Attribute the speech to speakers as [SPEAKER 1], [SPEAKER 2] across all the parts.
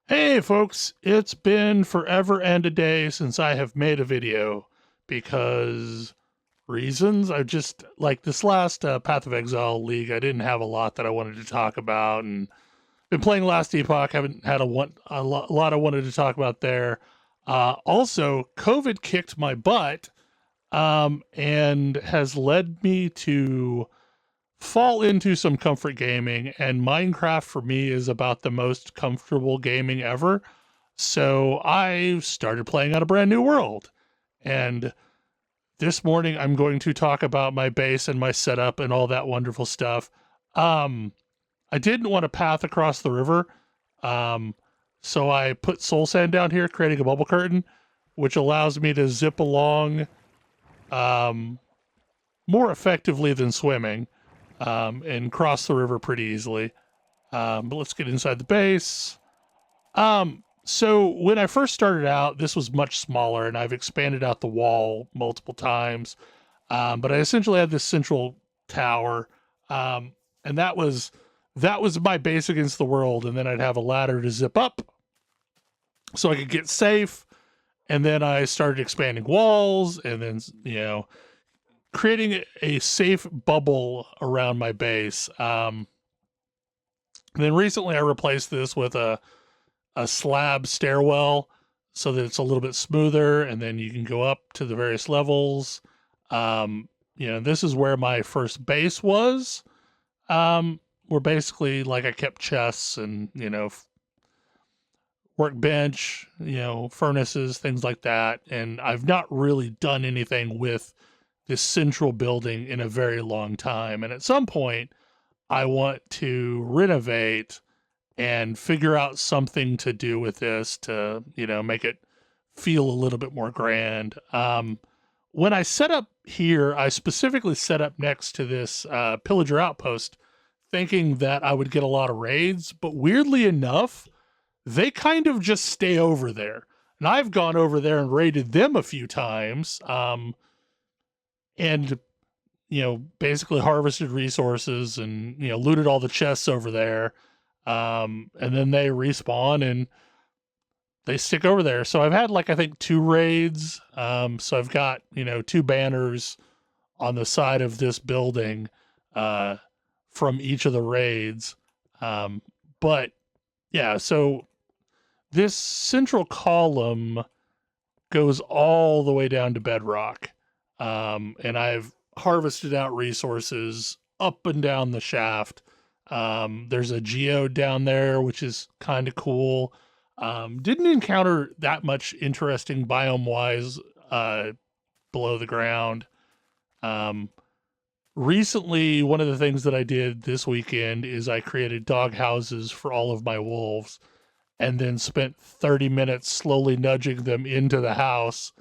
[SPEAKER 1] Hey folks, it's been forever and a day since I have made a video because reasons. I just like this last Path of Exile League. I didn't have a lot that I wanted to talk about, and been playing Last Epoch. Haven't had a lot I wanted to talk about there. Also, COVID kicked my butt, and has led me to fall into some comfort gaming, and Minecraft for me is about the most comfortable gaming ever. So I started playing on a brand new world. And this morning I'm going to talk about my base and my setup and all that wonderful stuff. Um I didn't want to path across the river. Um so I put soul sand down here, creating a bubble curtain, which allows me to zip along um more effectively than swimming, and cross the river pretty easily. But let's get inside the base. So when I first started out, this was much smaller, and I've expanded out the wall multiple times. But I essentially had this central tower, and that was my base against the world. And then I'd have a ladder to zip up, so I could get safe. And then I started expanding walls, and then creating a safe bubble around my base. And then recently I replaced this with a slab stairwell so that it's a little bit smoother, and then you can go up to the various levels. This is where my first base was. Where basically, like, I kept chests and, workbench, furnaces, things like that. And I've not really done anything with this central building in a very long time. And at some point, I want to renovate and figure out something to do with this to, make it feel a little bit more grand. When I set up here, I specifically set up next to this pillager outpost, thinking that I would get a lot of raids, but weirdly enough, they kind of just stay over there. And I've gone over there and raided them a few times, and basically harvested resources and, looted all the chests over there. And then they respawn and they stick over there. So I've had, like, I think 2 raids. So I've got, 2 banners on the side of this building, from each of the raids. But yeah, so this central column goes all the way down to bedrock. And I've harvested out resources up and down the shaft. There's a geode down there, which is kind of cool. Didn't encounter that much interesting biome wise below the ground. Recently, one of the things that I did this weekend is I created dog houses for all of my wolves, and then spent 30 minutes slowly nudging them into the house,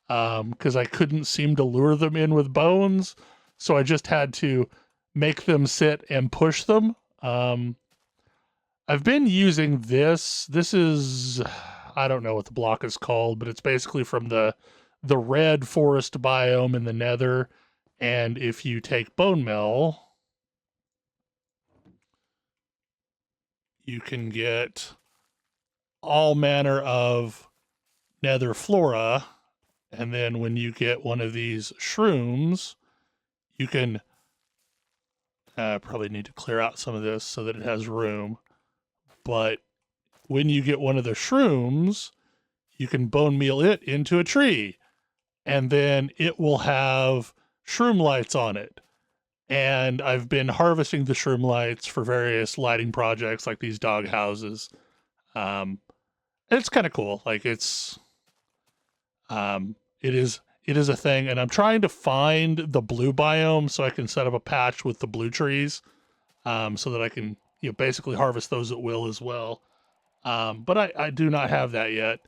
[SPEAKER 1] because I couldn't seem to lure them in with bones. So I just had to make them sit and push them. I've been using this. This is, I don't know what the block is called, but it's basically from the red forest biome in the Nether. And if you take bone meal, you can get all manner of nether flora. And then when you get one of these shrooms, you can probably need to clear out some of this so that it has room. But when you get one of the shrooms, you can bone meal it into a tree, and then it will have shroom lights on it. And I've been harvesting the shroom lights for various lighting projects like these dog houses. It's kind of cool. Like, it is a thing, and I'm trying to find the blue biome so I can set up a patch with the blue trees, so that I can, basically harvest those at will as well. But I do not have that yet.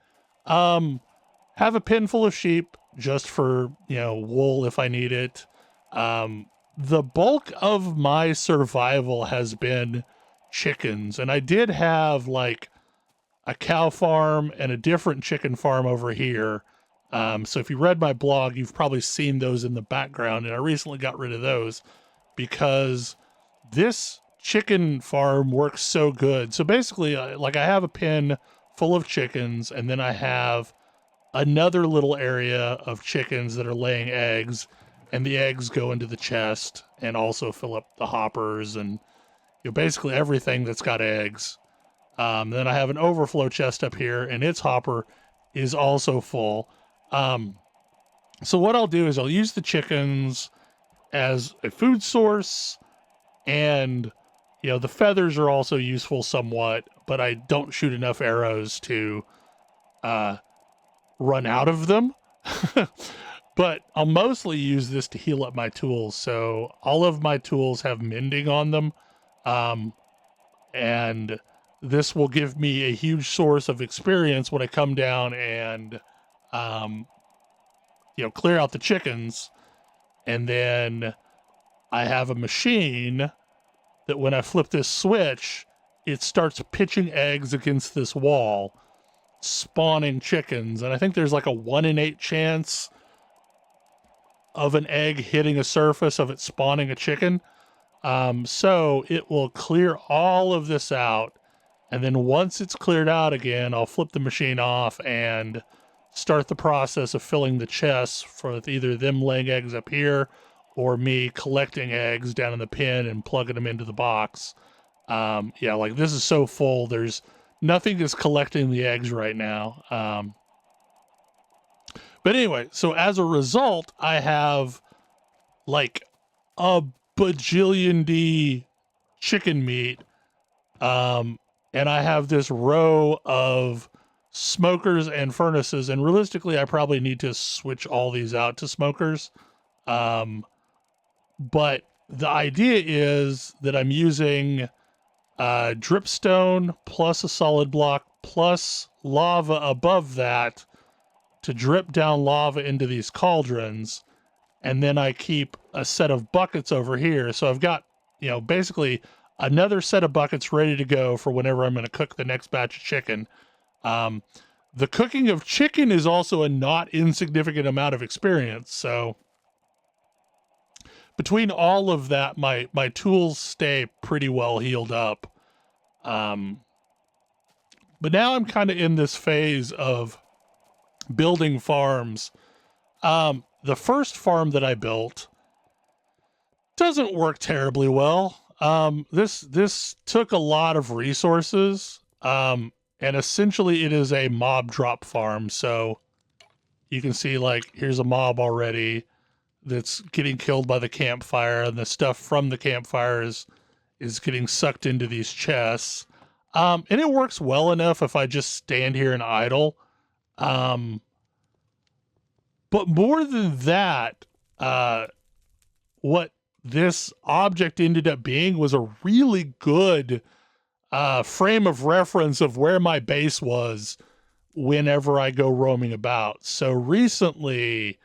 [SPEAKER 1] Have a pen full of sheep just for, wool if I need it. The bulk of my survival has been chickens, and I did have, like, a cow farm and a different chicken farm over here. So if you read my blog, you've probably seen those in the background, and I recently got rid of those because this chicken farm works so good. So basically, like, I have a pen full of chickens, and then I have another little area of chickens that are laying eggs, and the eggs go into the chest and also fill up the hoppers and basically everything that's got eggs. Then I have an overflow chest up here, and its hopper is also full. So what I'll do is I'll use the chickens as a food source, and the feathers are also useful somewhat, but I don't shoot enough arrows to run out of them. But I'll mostly use this to heal up my tools. So all of my tools have mending on them. And this will give me a huge source of experience when I come down and, clear out the chickens. And then I have a machine that when I flip this switch, it starts pitching eggs against this wall, spawning chickens. And I think there's like a 1 in 8 chance of an egg hitting a surface of it spawning a chicken. So it will clear all of this out. And then once it's cleared out again, I'll flip the machine off and start the process of filling the chests for either them laying eggs up here or me collecting eggs down in the pen and plugging them into the box. Like this is so full. There's nothing is collecting the eggs right now. But anyway, so as a result, I have like a bajillion D chicken meat. And I have this row of smokers and furnaces. And realistically, I probably need to switch all these out to smokers. But the idea is that I'm using dripstone plus a solid block plus lava above that to drip down lava into these cauldrons, and then I keep a set of buckets over here. So I've got, basically another set of buckets ready to go for whenever I'm going to cook the next batch of chicken. The cooking of chicken is also a not insignificant amount of experience. So between all of that, my tools stay pretty well healed up. But now I'm kind of in this phase of building farms. The first farm that I built doesn't work terribly well. This took a lot of resources. And essentially it is a mob drop farm. So you can see like, here's a mob already that's getting killed by the campfire, and the stuff from the campfire is getting sucked into these chests. And it works well enough if I just stand here and idle. But more than that, what this object ended up being was a really good frame of reference of where my base was whenever I go roaming about. So recently,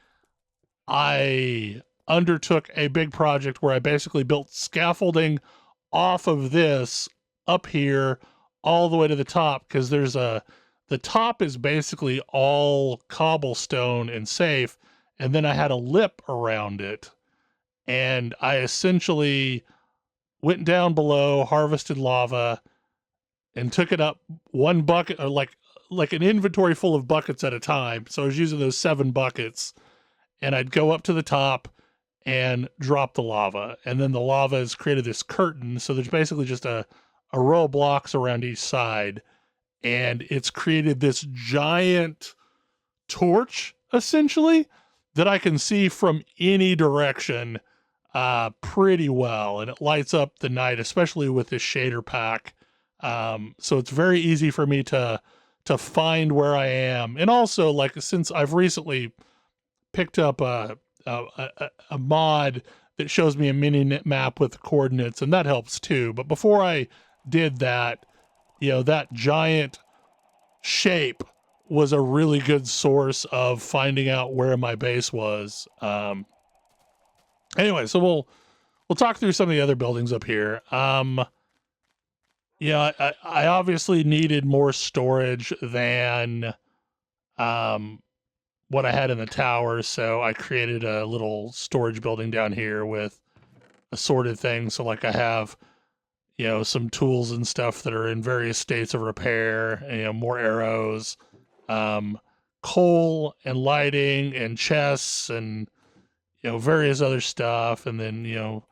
[SPEAKER 1] I undertook a big project where I basically built scaffolding off of this up here all the way to the top, because the top is basically all cobblestone and safe, and then I had a lip around it, and I essentially went down below, harvested lava, and took it up one bucket, or like an inventory full of buckets at a time. So I was using those 7 buckets, and I'd go up to the top and drop the lava, and then the lava has created this curtain. So there's basically just a row of blocks around each side, and it's created this giant torch essentially that I can see from any direction pretty well, and it lights up the night, especially with this shader pack. So it's very easy for me to find where I am. And also, like, since I've recently picked up a mod that shows me a mini map with the coordinates, and that helps too. But before I did that, that giant shape was a really good source of finding out where my base was. Anyway, so we'll talk through some of the other buildings up here. I obviously needed more storage than what I had in the tower, so I created a little storage building down here with assorted things. So like I have, you know, some tools and stuff that are in various states of repair, you know, more arrows, um, coal and lighting and chests and, you know, various other stuff. And then, you know,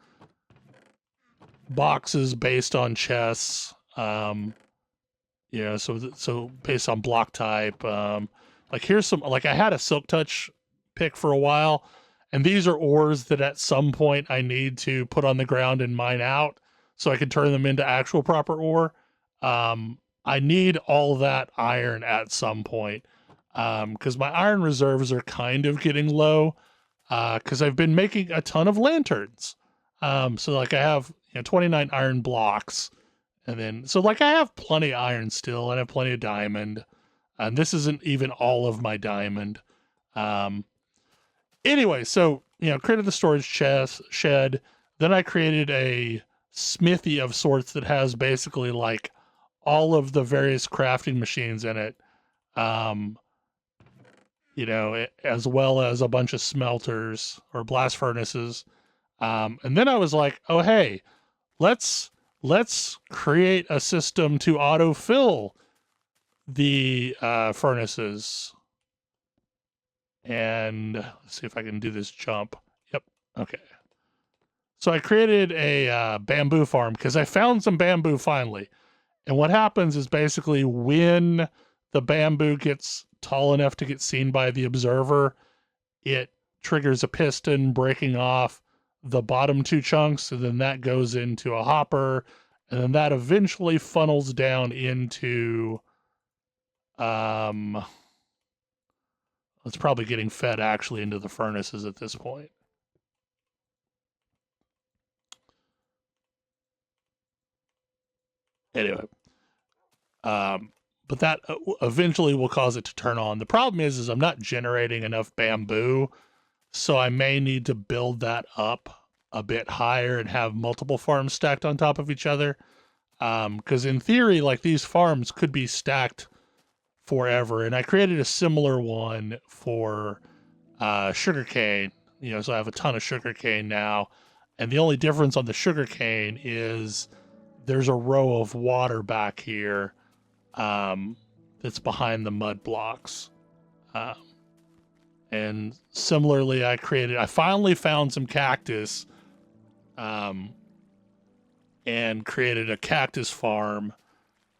[SPEAKER 1] boxes based on chests, you know, so based on block type. Like here's some, like I had a silk touch pick for a while, and these are ores that at some point I need to put on the ground and mine out so I can turn them into actual proper ore. I need all that iron at some point, because my iron reserves are kind of getting low, because I've been making a ton of lanterns. So like I have, you know, 29 iron blocks, and then so like I have plenty of iron still, and I have plenty of diamond, and this isn't even all of my diamond. Um, anyway, so you know, created the storage chest shed. Then I created a smithy of sorts that has basically like all of the various crafting machines in it. Um, you know, as well as a bunch of smelters or blast furnaces. And then I was like, oh hey, let's create a system to autofill the furnaces. And let's see if I can do this jump. Yep. Okay. So I created a bamboo farm because I found some bamboo finally. And what happens is basically when the bamboo gets tall enough to get seen by the observer, it triggers a piston breaking off the bottom two chunks, and then that goes into a hopper, and then that eventually funnels down into it's probably getting fed actually into the furnaces at this point. Anyway, but that eventually will cause it to turn on. The problem is I'm not generating enough bamboo, so I may need to build that up a bit higher and have multiple farms stacked on top of each other. Because in theory, like these farms could be stacked forever. And I created a similar one for sugarcane. You know, so I have a ton of sugarcane now. And the only difference on the sugarcane is there's a row of water back here that's behind the mud blocks. And similarly, I finally found some cactus and created a cactus farm.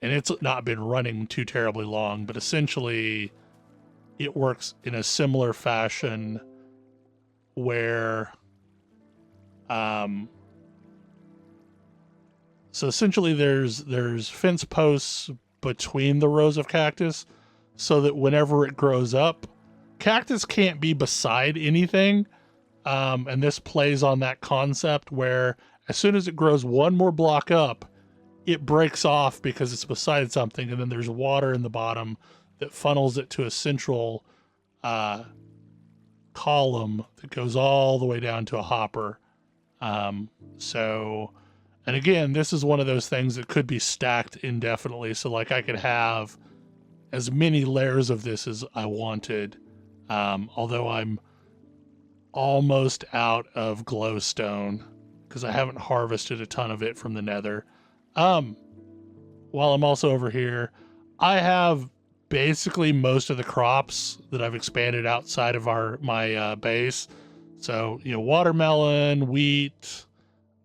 [SPEAKER 1] And it's not been running too terribly long, but essentially it works in a similar fashion where so essentially there's fence posts between the rows of cactus so that whenever it grows up, cactus can't be beside anything. And this plays on that concept where as soon as it grows one more block up, it breaks off because it's beside something, and then there's water in the bottom that funnels it to a central column that goes all the way down to a hopper. So, and again, this is one of those things that could be stacked indefinitely. So like I could have as many layers of this as I wanted. Although I'm almost out of glowstone because I haven't harvested a ton of it from the nether. While I'm also over here, I have basically most of the crops that I've expanded outside of my base. So, you know, watermelon, wheat,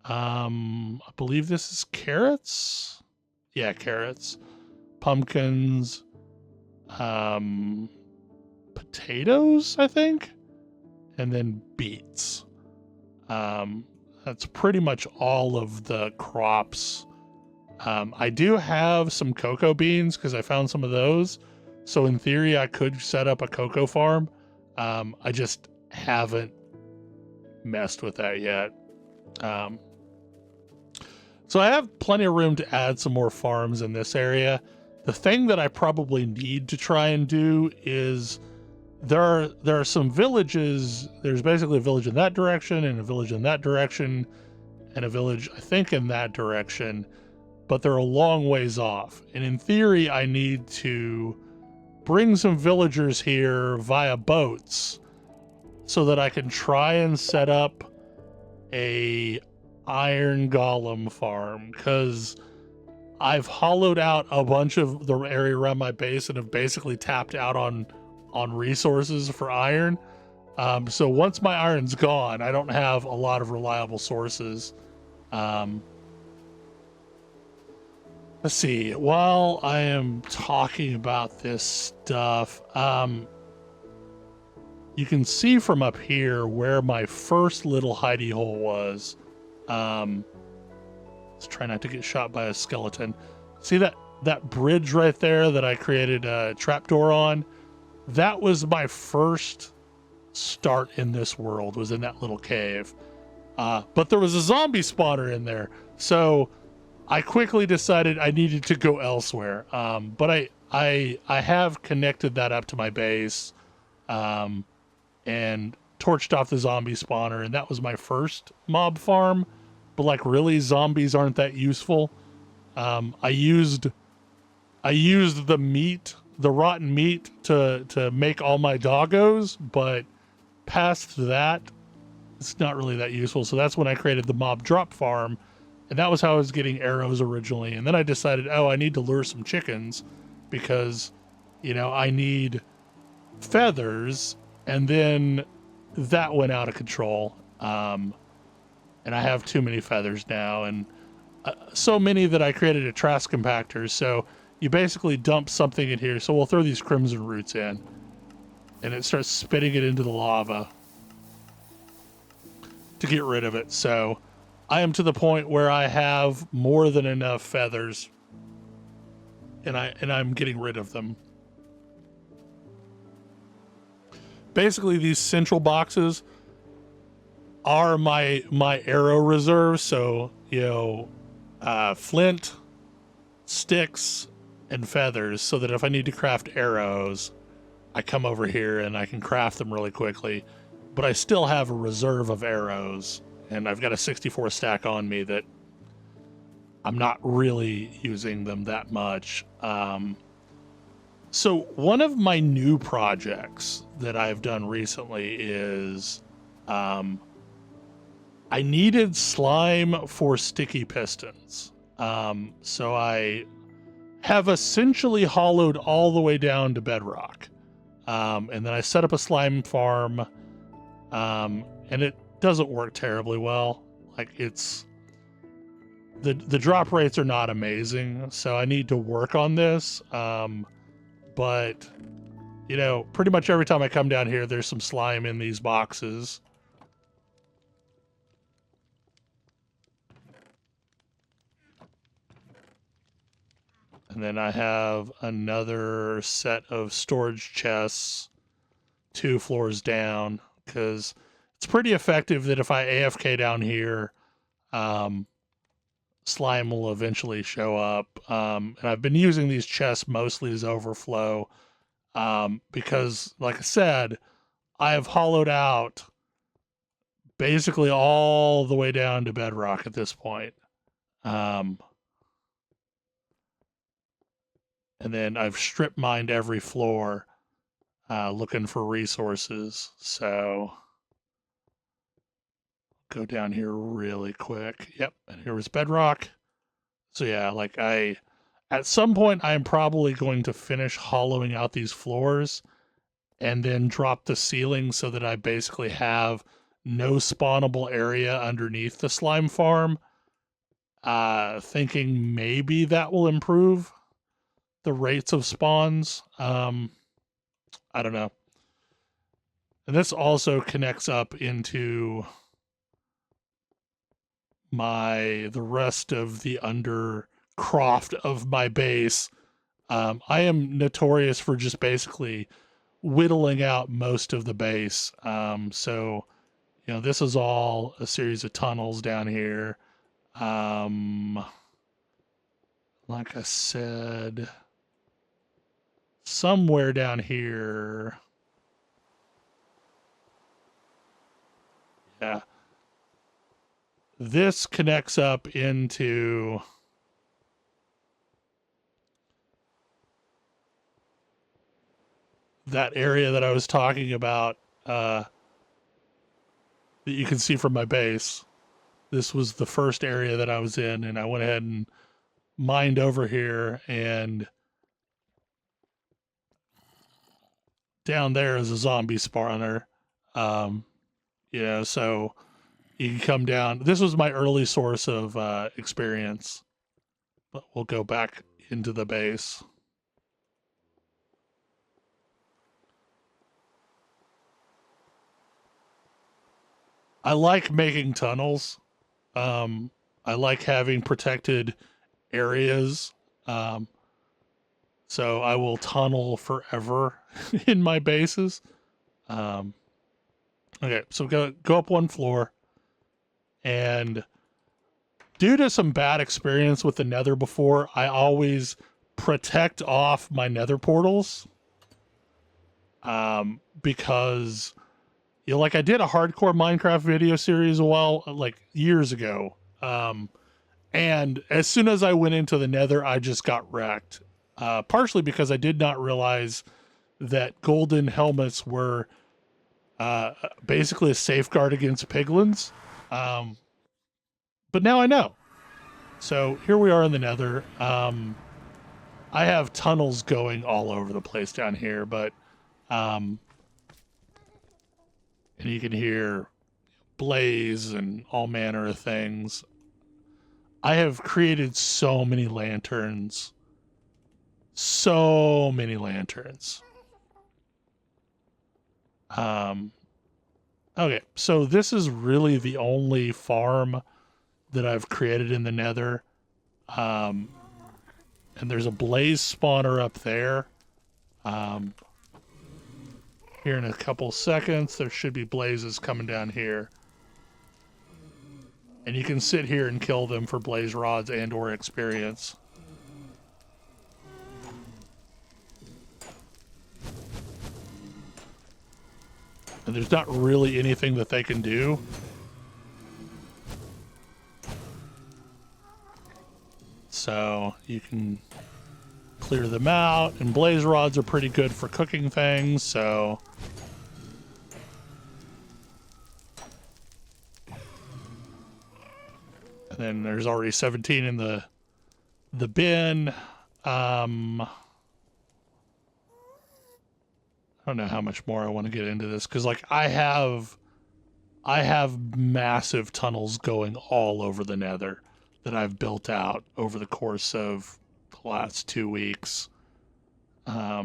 [SPEAKER 1] I believe this is carrots. Yeah, carrots, pumpkins, potatoes, I think, and then beets. That's pretty much all of the crops. I do have some cocoa beans because I found some of those. So in theory, I could set up a cocoa farm. I just haven't messed with that yet. So I have plenty of room to add some more farms in this area. The thing that I probably need to try and do is there are some villages. There's basically a village in that direction and a village in that direction and a village, I think, in that direction, but they're a long ways off. And in theory, I need to bring some villagers here via boats so that I can try and set up a iron golem farm, because I've hollowed out a bunch of the area around my base and have basically tapped out on resources for iron. So once my iron's gone, I don't have a lot of reliable sources. Let's see. While I am talking about this stuff, you can see from up here where my first little hidey hole was. Let's try not to get shot by a skeleton. See that bridge right there that I created a trapdoor on? That was my first start in this world, was in that little cave. But there was a zombie spawner in there, so I quickly decided I needed to go elsewhere. But I have connected that up to my base, and torched off the zombie spawner, and that was my first mob farm. But like, really, zombies aren't that useful. I used the meat, the rotten meat, to make all my doggos, but past that, it's not really that useful. So that's when I created the mob drop farm, and that was how I was getting arrows originally. And then I decided, oh, I need to lure some chickens because, I need feathers, and then that went out of control. And I have too many feathers now, and so many that I created a trash compactor. So you basically dump something in here. So we'll throw these crimson roots in, and it starts spitting it into the lava to get rid of it. So I am to the point where I have more than enough feathers, and I'm getting rid of them. Basically, these central boxes are my arrow reserve. So, flint, sticks, and feathers, so that if I need to craft arrows, I come over here and I can craft them really quickly. But I still have a reserve of arrows, and I've got a 64 stack on me that I'm not really using them that much. So one of my new projects that I've done recently is I needed slime for sticky pistons. So I have essentially hollowed all the way down to bedrock. And then I set up a slime farm, and it doesn't work terribly well. Like, it's the drop rates are not amazing, so I need to work on this. But pretty much every time I come down here, there's some slime in these boxes. And then I have another set of storage chests 2 floors down, because it's pretty effective that if I AFK down here, slime will eventually show up. And I've been using these chests mostly as overflow, because, like I said, I have hollowed out basically all the way down to bedrock at this point. And then I've strip mined every floor, looking for resources. So go down here really quick. Yep, and here was bedrock. So yeah, like, at some point I'm probably going to finish hollowing out these floors and then drop the ceiling so that I basically have no spawnable area underneath the slime farm. Thinking maybe that will improve the rates of spawns. I don't know. And this also connects up into the rest of the undercroft of my base. I am notorious for just basically whittling out most of the base. So, this is all a series of tunnels down here. Like I said, somewhere down here. Yeah. This connects up into that area that I was talking about, that you can see from my base. this was the first area that I was in, and I went ahead and mined over here, and down there is a zombie spawner. So you can come down. This was my early source of experience, but we'll go back into the base. I like making tunnels. I like having protected areas. So I will tunnel forever in my bases. Okay, so go up one floor. And due to some bad experience with the nether before, I always protect off my nether portals. Because like I did a hardcore Minecraft video series like years ago. And as soon as I went into the nether, I just got wrecked. Partially because I did not realize that golden helmets were basically a safeguard against piglins. But now I know. So here we are in the nether. I have tunnels going all over the place down here, but and you can hear blaze and all manner of things. I have created so many lanterns. So many lanterns. Okay, so this is really the only farm that I've created in the nether. And there's a blaze spawner up there. Here in a couple seconds, there should be blazes coming down here. And you can sit here and kill them for blaze rods and or experience. And there's not really anything that they can do. So you can clear them out, and blaze rods are pretty good for cooking things, so and then there's already 17 in the bin. I don't know how much more I want to get into this, because like I have massive tunnels going all over the nether that I've built out over the course of the last 2 weeks. Yeah,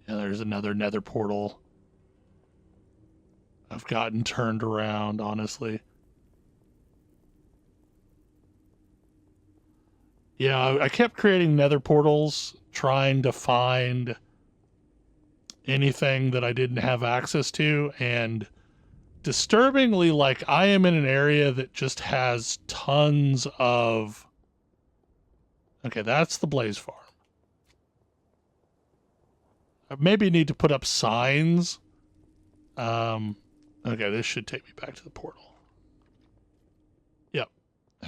[SPEAKER 1] there's another nether portal I've gotten turned around, honestly. Yeah, I kept creating nether portals, trying to find anything that I didn't have access to, and disturbingly, like, I am in an area that just has tons of... Okay, that's the blaze farm. I maybe need to put up signs. Okay, this should take me back to the portal. Yep.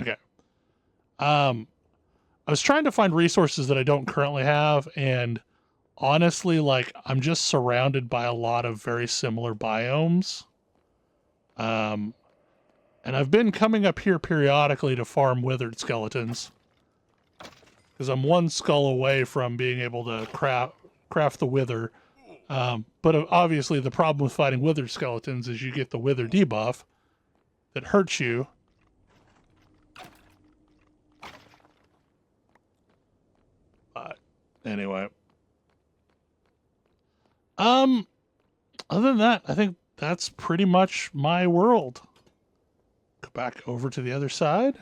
[SPEAKER 1] Okay. I was trying to find resources that I don't currently have, and honestly, like, I'm just surrounded by a lot of very similar biomes. And I've been coming up here periodically to farm withered skeletons, because I'm one skull away from being able to craft the wither. But obviously the problem with fighting withered skeletons is you get the wither debuff that hurts you. Anyway. Other than that, I think that's pretty much my world. Go back over to the other side.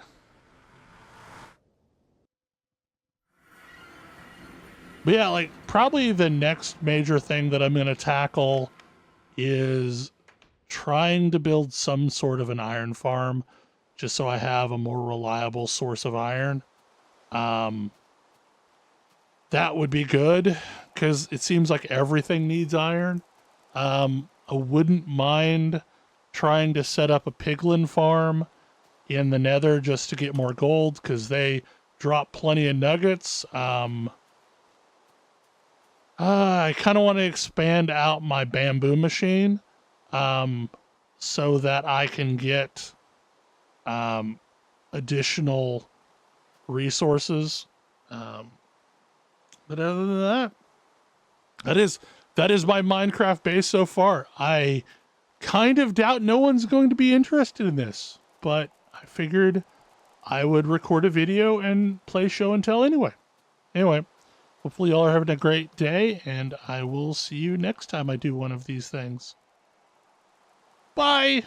[SPEAKER 1] But yeah, like, probably the next major thing that I'm going to tackle is trying to build some sort of an iron farm, just so I have a more reliable source of iron. That would be good, because it seems like everything needs iron. I wouldn't mind trying to set up a piglin farm in the nether just to get more gold, because they drop plenty of nuggets. I kind of want to expand out my bamboo machine, so that I can get additional resources. Um, but other than that, that is that is my Minecraft base so far. I kind of doubt no one's going to be interested in this, but I figured I would record a video and play show and tell anyway. Anyway, hopefully y'all are having a great day, and I will see you next time I do one of these things. Bye!